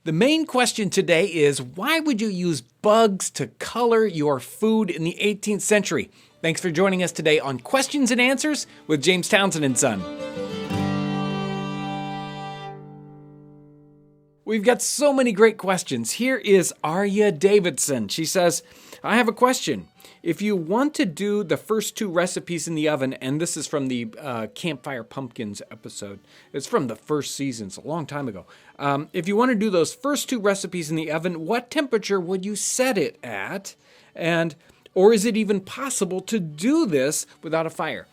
The main question today is, why would you use bugs to color your food in the 18th century? Thanks for joining us today on Questions and Answers with James Townsend and Son. We've got so many great questions. Here is Arya Davidson. She says, I have a question. If you want to do the first two recipes in the oven, and this is from the Campfire Pumpkins episode. It's from the first season. It's a long time ago. If you want to do those first two recipes in the oven, what temperature would you set it at? Or is it even possible to do this without a fire?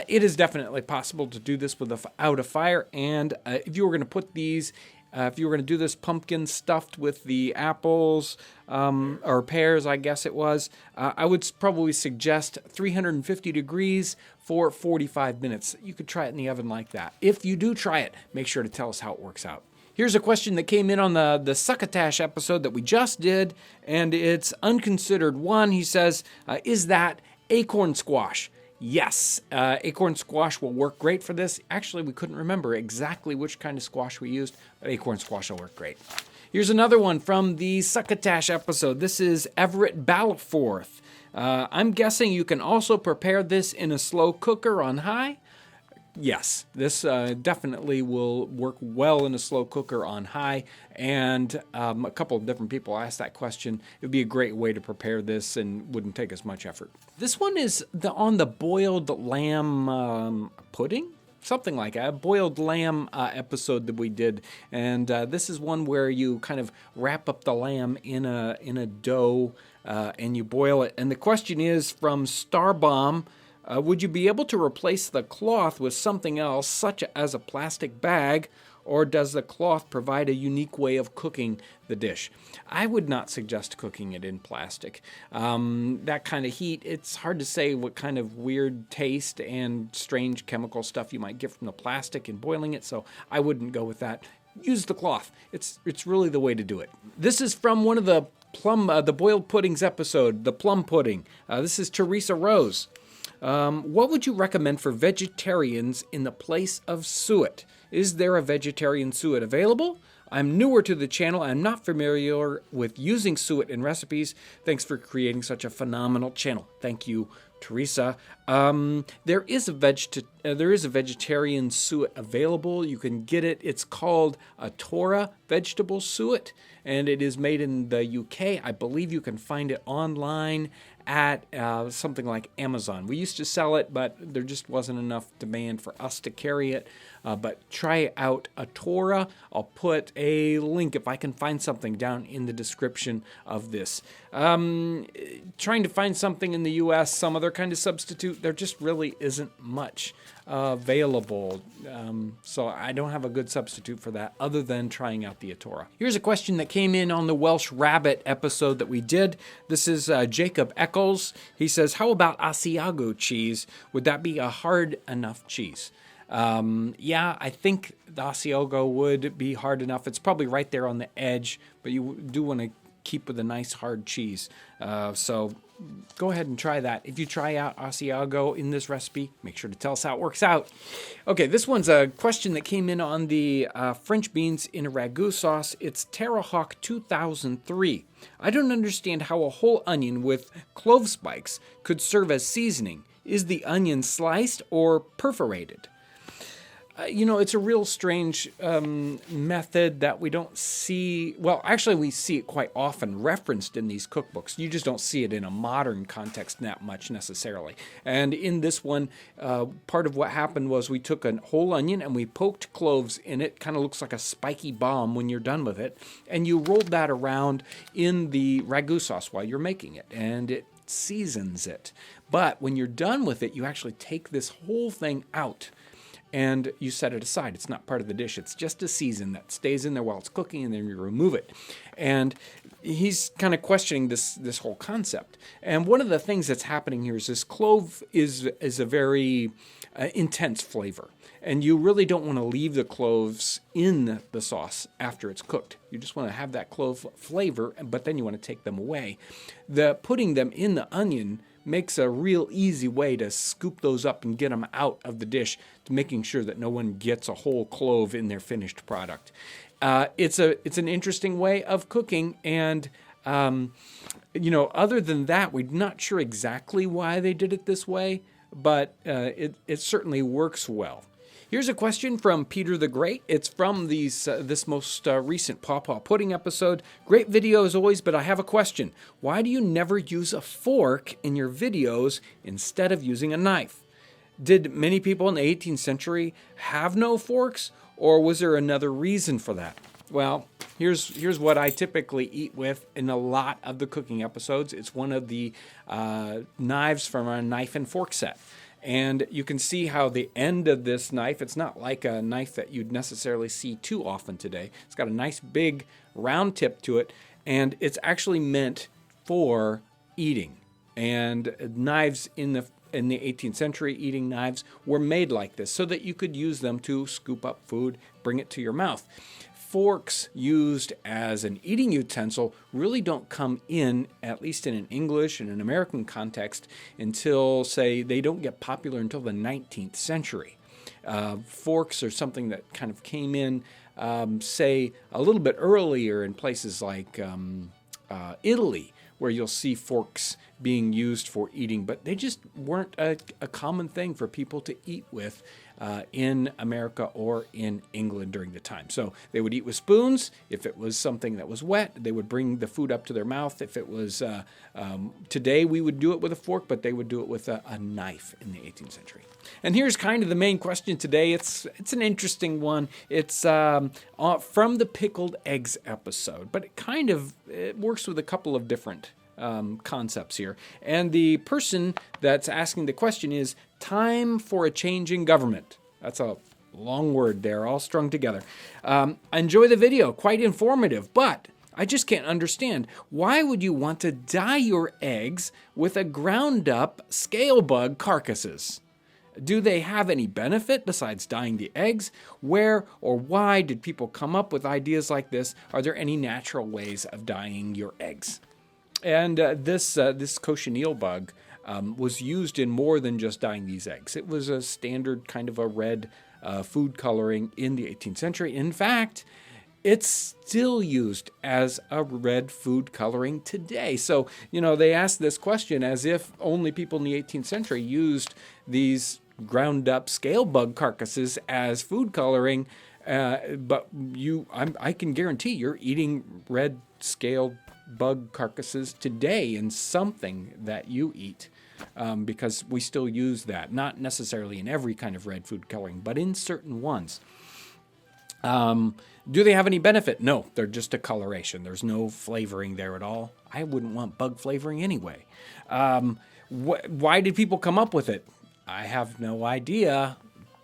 It is definitely possible to do this without a fire. And if you were going to put these... if you were going to do this pumpkin stuffed with the apples or pears, I guess it was, I would probably suggest 350 degrees for 45 minutes. You could try it in the oven like that. If you do try it, make sure to tell us how it works out. Here's a question that came in on the succotash episode that we just did, and it's Unconsidered One. He says, is that acorn squash? Yes, acorn squash will work great for this. Actually, we couldn't remember exactly which kind of squash we used, but acorn squash will work great. Here's another one from the succotash episode. This is Everett Balforth. I'm guessing you can also prepare this in a slow cooker on high. Yes, this definitely will work well in a slow cooker on high, and a couple of different people asked that question. It would be a great way to prepare this and wouldn't take as much effort. This one is on the boiled lamb pudding, something like that, a boiled lamb episode that we did, and this is one where you kind of wrap up the lamb in a dough and you boil it. And the question is from Starbomb. Would you be able to replace the cloth with something else, such as a plastic bag, or does the cloth provide a unique way of cooking the dish? I would not suggest cooking it in plastic. That kind of heat, it's hard to say what kind of weird taste and strange chemical stuff you might get from the plastic in boiling it, so I wouldn't go with that. Use the cloth. It's really the way to do it. This is from one of the boiled puddings episode, the plum pudding. This is Teresa Rose. What would you recommend for vegetarians in the place of suet? Is there a vegetarian suet available? I'm newer to the channel. I'm not familiar with using suet in recipes. Thanks for creating such a phenomenal channel. Thank you, Teresa. There is a vegetarian suet available. You can get it. It's called a Torah vegetable suet, and it is made in the UK. I believe you can find it online at something like Amazon. We used to sell it, but there just wasn't enough demand for us to carry it. But try out a Torah. I'll put a link, if I can find something, down in the description of this. Trying to find something in the U.S., some other kind of substitute, there just really isn't much available. So I don't have a good substitute for that other than trying out the Torah. Here's a question that came in on the Welsh Rabbit episode that we did. This is Jacob Eccles. He says, how about Asiago cheese? Would that be a hard enough cheese? Yeah, I think the Asiago would be hard enough. It's probably right there on the edge, but you do want to keep with a nice hard cheese. So go ahead and try that. If you try out Asiago in this recipe, make sure to tell us how it works out. Okay, this one's a question that came in on the French beans in a ragu sauce. It's Terrahawk 2003. I don't understand how a whole onion with clove spikes could serve as seasoning. Is the onion sliced or perforated? It's a real strange method that we don't see. Well, actually, we see it quite often referenced in these cookbooks. You just don't see it in a modern context that much necessarily. And in this one, part of what happened was we took a whole onion and we poked cloves in it. Kind of looks like a spiky bomb when you're done with it. And you rolled that around in the ragu sauce while you're making it. And it seasons it. But when you're done with it, you actually take this whole thing out and you set it aside. It's not part of the dish. It's just a season that stays in there while it's cooking, and then you remove it. And he's kind of questioning this whole concept. And one of the things that's happening here is this clove is a very intense flavor. And you really don't want to leave the cloves in the sauce after it's cooked. You just want to have that clove flavor, but then you want to take them away. Putting them in the onion makes a real easy way to scoop those up and get them out of the dish, to making sure that no one gets a whole clove in their finished product. it's an interesting way of cooking, and other than that, we're not sure exactly why they did it this way, but it certainly works well. Here's a question from Peter the Great. It's from this most recent Paw Paw Pudding episode. Great video as always, but I have a question. Why do you never use a fork in your videos instead of using a knife? Did many people in the 18th century have no forks, or was there another reason for that? Well, here's what I typically eat with in a lot of the cooking episodes. It's one of the knives from our knife and fork set. And you can see how the end of this knife, it's not like a knife that you'd necessarily see too often today. It's got a nice big round tip to it, and it's actually meant for eating. And knives in the 18th century, eating knives were made like this so that you could use them to scoop up food, bring it to your mouth. Forks used as an eating utensil really don't come in, at least in an English and an American context, until, say, they don't get popular until the 19th century. Forks are something that kind of came in, say, a little bit earlier in places like Italy, where you'll see forks being used for eating, but they just weren't a common thing for people to eat with in America or in England during the time. So they would eat with spoons. If it was something that was wet, they would bring the food up to their mouth. If it was, today we would do it with a fork, but they would do it with a knife in the 18th century. And here's kind of the main question today. It's an interesting one. It's from the pickled eggs episode, but it works with a couple of different concepts here. And the person that's asking the question is time for a change in government. That's a long word there, all strung together. Enjoy the video, quite informative, but I just can't understand. Why would you want to dye your eggs with a ground up scale bug carcasses? Do they have any benefit besides dyeing the eggs? Where or why did people come up with ideas like this? Are there any natural ways of dyeing your eggs? And this cochineal bug was used in more than just dyeing these eggs. It was a standard kind of a red food coloring in the 18th century. In fact, it's still used as a red food coloring today. So, they asked this question as if only people in the 18th century used these ground up scale bug carcasses as food coloring. But I can guarantee you're eating red scale bug carcasses today in something that you eat, because we still use that, not necessarily in every kind of red food coloring, but in certain ones. Do they have any benefit? No, they're just a coloration. There's no flavoring there at all. I wouldn't want bug flavoring anyway. Why did people come up with it? I have no idea.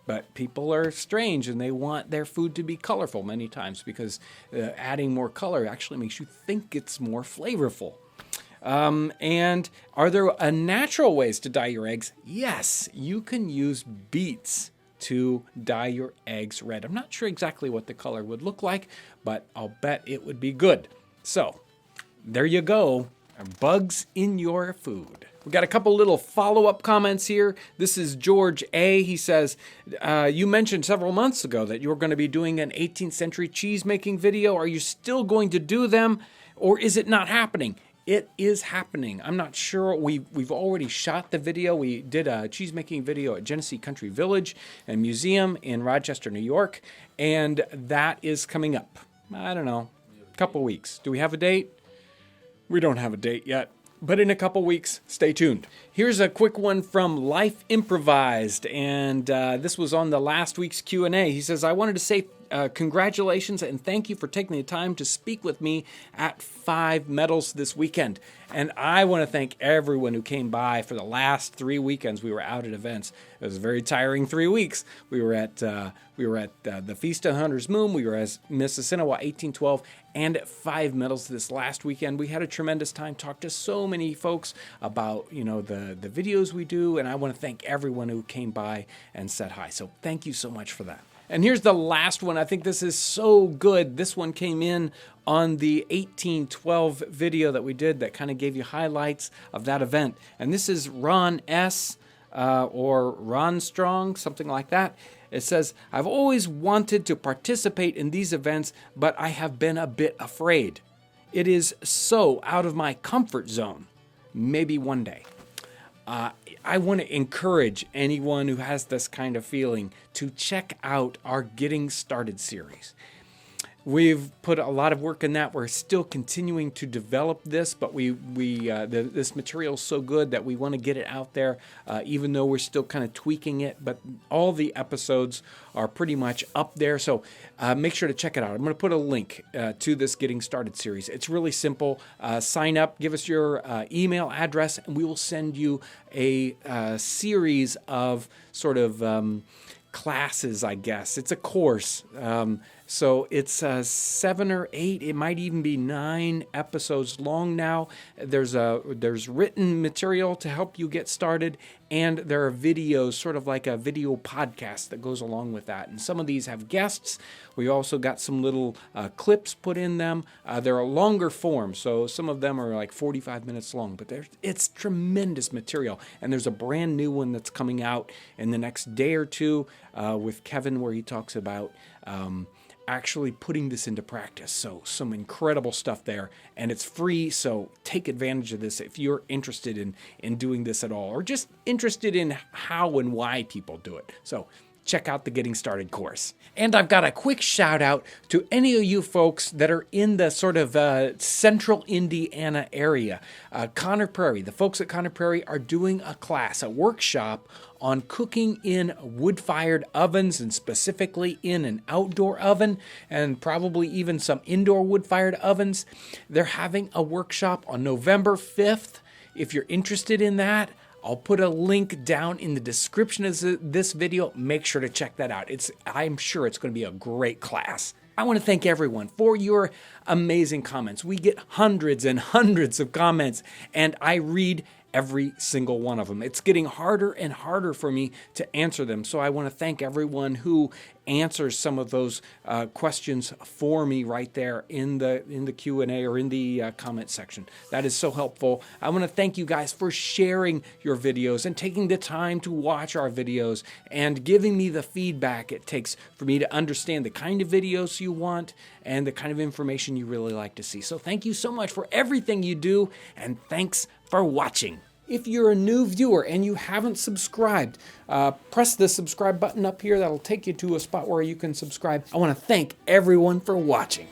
But people are strange, and they want their food to be colorful many times because adding more color actually makes you think it's more flavorful. And are there natural ways to dye your eggs? Yes, you can use beets to dye your eggs red. I'm not sure exactly what the color would look like, but I'll bet it would be good. So there you go. Bugs in your food. We got a couple little follow-up comments here. This is George A. He says, you mentioned several months ago that you were going to be doing an 18th century cheese-making video. Are you still going to do them, or is it not happening? It is happening. I'm not sure. We've already shot the video. We did a cheese-making video at Genesee Country Village and Museum in Rochester, New York, and that is coming up. I don't know, a couple weeks. Do we have a date? We don't have a date yet. But in a couple weeks, stay tuned. Here's a quick one from Life Improvised, and this was on the last week's Q&A. He says, I wanted to say congratulations and thank you for taking the time to speak with me at 5 Metals this weekend. And I want to thank everyone who came by for the last 3 weekends we were out at events. It was a very tiring 3 weeks. We were at the Feast of Hunter's Moon. We were at Mississinawa 1812 and at 5 Metals this last weekend. We had a tremendous time, talked to so many folks about, the videos we do, and I want to thank everyone who came by and said hi. So thank you so much for that. And here's the last one. I think this is so good. This one came in on the 1812 video that we did that kind of gave you highlights of that event. And this is Ron S. or Ron Strong, something like that. It says, I've always wanted to participate in these events, but I have been a bit afraid. It is so out of my comfort zone. Maybe one day. I want to encourage anyone who has this kind of feeling to check out our Getting Started series. We've put a lot of work in that. We're still continuing to develop this, but this material is so good that we want to get it out there, even though we're still kind of tweaking it. But all the episodes are pretty much up there, so make sure to check it out. I'm going to put a link to this Getting Started series. It's really simple. Sign up, give us your email address, and we will send you a series of sort of classes, I guess. It's a course. So it's 7 or 8, it might even be 9 episodes long now. There's written material to help you get started, and there are videos, sort of like a video podcast that goes along with that. And some of these have guests. We also got some little clips put in them. They're a longer form, so some of them are like 45 minutes long, but it's tremendous material. And there's a brand new one that's coming out in the next day or two with Kevin, where he talks about actually putting this into practice. So some incredible stuff there, and it's free, so take advantage of this if you're interested in doing this at all, or just interested in how and why people do it. So check out the Getting Started course. And I've got a quick shout out to any of you folks that are in the sort of central Indiana area. Conner Prairie, the folks at Conner Prairie are doing a class, a workshop on cooking in wood-fired ovens, and specifically in an outdoor oven, and probably even some indoor wood-fired ovens. They're having a workshop on November 5th. If you're interested in that, I'll put a link down in the description of this video. Make sure to check that out. I'm sure it's going to be a great class. I want to thank everyone for your amazing comments. We get hundreds and hundreds of comments, and I read every single one of them. It's getting harder and harder for me to answer them. So I want to thank everyone who answers some of those questions for me right there in the Q&A or in the comment section. That is so helpful. I want to thank you guys for sharing your videos and taking the time to watch our videos and giving me the feedback it takes for me to understand the kind of videos you want and the kind of information you really like to see. So thank you so much for everything you do, and thanks for watching. If you're a new viewer and you haven't subscribed, press the subscribe button up here. That'll take you to a spot where you can subscribe. I want to thank everyone for watching.